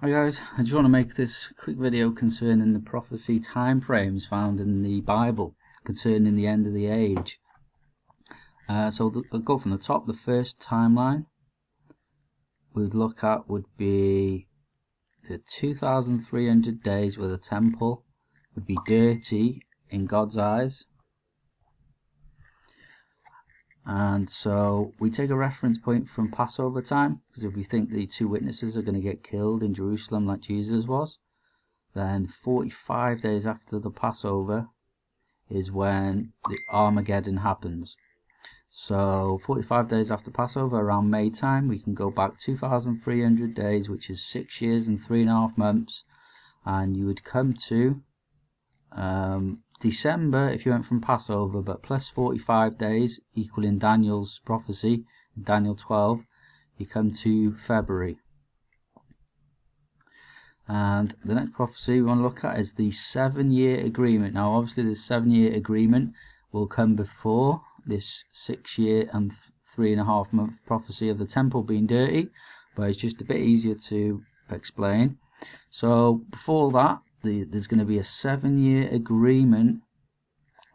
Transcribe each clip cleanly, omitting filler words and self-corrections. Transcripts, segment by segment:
Hi guys, I just want to make this quick video concerning the prophecy time frames found in the Bible concerning the end of the age. So I'll go from the top. The first timeline we'd look at would be the 2,300 days where the temple would be dirty in God's eyes. And so we take a reference point from Passover time, because if we think the two witnesses are going to get killed in Jerusalem like Jesus was, then 45 days after the Passover is when the Armageddon happens. So 45 days after Passover, around May time, we can go back 2,300 days, which is 6 years and 3.5 months, and you would come to December if you went from Passover, but plus 45 days equaling Daniel's prophecy in Daniel 12, you come to February. And the next prophecy we want to look at is the 7-year agreement. Now obviously this 7-year agreement will come before this 6 year and 3.5 month prophecy of the temple being dirty, but it's just a bit easier to explain. So before that, there's going to be a 7-year agreement,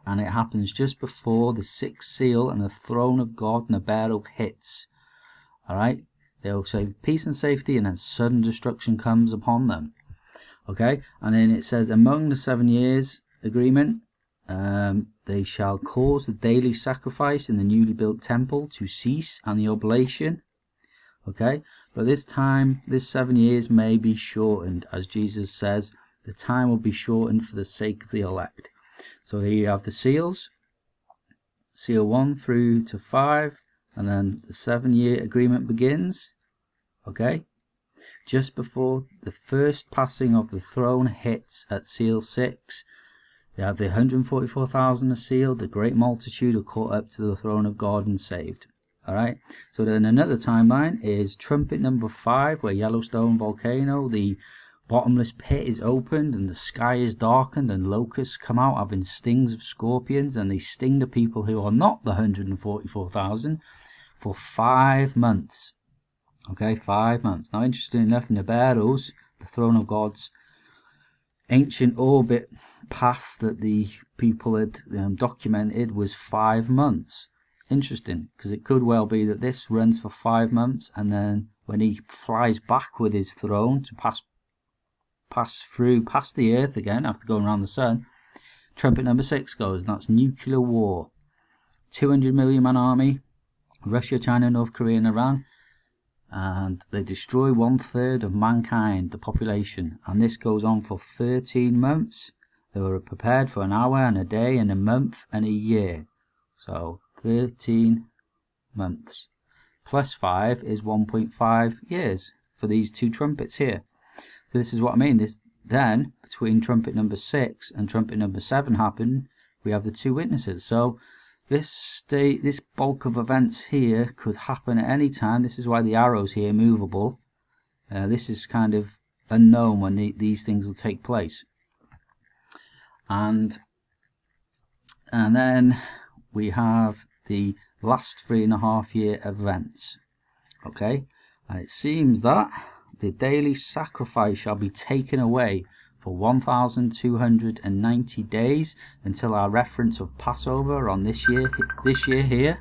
and it happens just before the 6th seal and the throne of God and the bearer hits. Alright, they'll say peace and safety, and then sudden destruction comes upon them. Okay, and then it says among the 7 years agreement, they shall cause the daily sacrifice in the newly built temple to cease and the oblation. Okay, but this time, this 7 years may be shortened, as Jesus says, the time will be shortened for the sake of the elect. So here you have the seals, seal 1 through to 5, and then the 7-year agreement begins. Okay, just before the first passing of the throne hits at seal 6, they have the 144,000 are sealed, the great multitude are caught up to the throne of God and saved. Alright, so then another timeline is trumpet number 5, where Yellowstone volcano, the bottomless pit is opened and the sky is darkened and locusts come out having stings of scorpions, and they sting the people who are not the 144,000 for 5 months. Okay, 5 months. Now interesting enough, in the barrels, the throne of God's ancient orbit path that the people had documented was 5 months. Interesting, because it could well be that this runs for 5 months, and then when he flies back with his throne to pass past the earth again after going around the sun, trumpet number 6 goes, and that's nuclear war. 200 million man army, Russia, China, North Korea and Iran, and they destroy 1/3 of mankind, the population, and this goes on for 13 months. They were prepared for an hour and a day and a month and a year, so 13 months plus 5 is 1.5 years for these two trumpets here. So this is what I mean. This then, between trumpet number 6 and trumpet number 7 happened, we have the two witnesses. So this bulk of events here could happen at any time. This is why the arrow's here movable. This is kind of unknown when these things will take place. And then we have the last 3.5 year events. Okay, and it seems that the daily sacrifice shall be taken away for 1,290 days until our reference of Passover on this year here.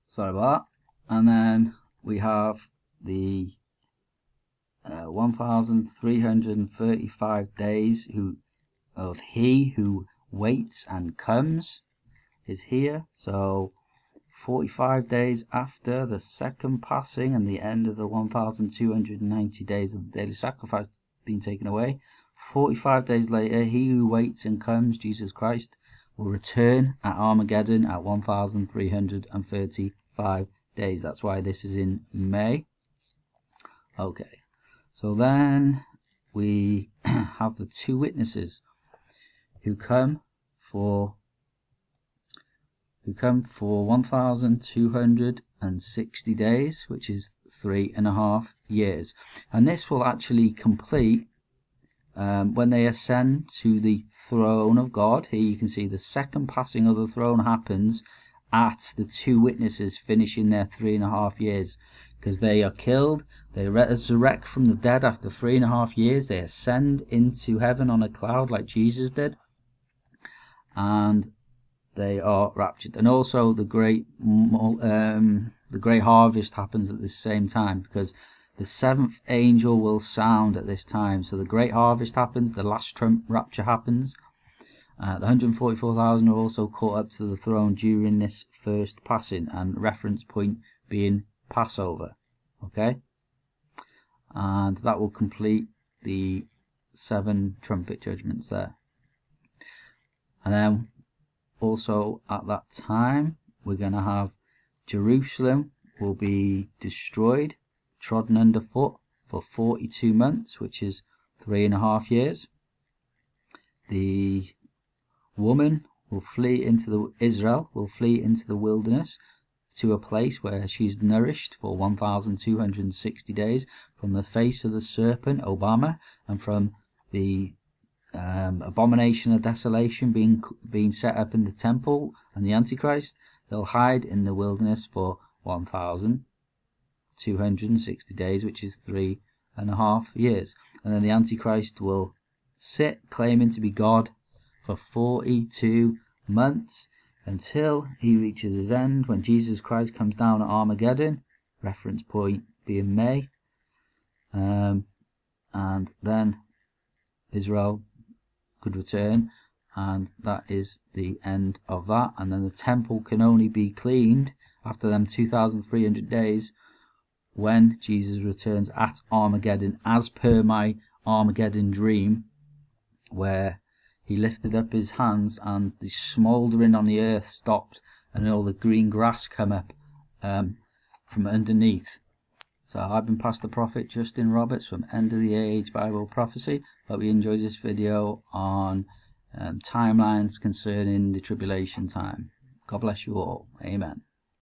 Sorry about that. And then we have the 1,335 days of he who waits and comes is here. So 45 days after the second passing and the end of the 1,290 days of the daily sacrifice being taken away, 45 days later, he who waits and comes, Jesus Christ, will return at Armageddon at 1,335 days. That's why this is in May. Okay, so then we have the two witnesses who come for 1,260 days, which is 3.5 years, and this will actually complete when they ascend to the throne of God. Here you can see the second passing of the throne happens at the two witnesses finishing their 3.5 years, because they are killed They resurrect from the dead after 3.5 years. They ascend into heaven on a cloud like Jesus did, and they are raptured. And also the great harvest happens at the same time, because the 7th angel will sound at this time. So the great harvest happens, the last trump rapture happens. The 144,000 are also caught up to the throne during this first passing, and reference point being Passover. Okay, and that will complete the 7 trumpet judgments there. And then also at that time we're going to have Jerusalem will be destroyed, trodden underfoot for 42 months, which is 3.5 years. The woman will flee into Israel will flee into the wilderness, to a place where she's nourished for 1,260 days from the face of the serpent, Obama, and from the abomination of desolation being set up in the temple and the Antichrist. They'll hide in the wilderness for 1,260 days, which is 3.5 years. And then the Antichrist will sit claiming to be God for 42 months until he reaches his end, when Jesus Christ comes down at Armageddon, reference point being May, and then Israel could return, and that is the end of that. And then the temple can only be cleaned after them 2,300 days when Jesus returns at Armageddon, as per my Armageddon dream, where he lifted up his hands and the smouldering on the earth stopped and all the green grass come up from underneath. So I've been Pastor Prophet Justin Roberts from End of the Age Bible Prophecy. Hope you enjoyed this video on timelines concerning the tribulation time. God bless you all. Amen.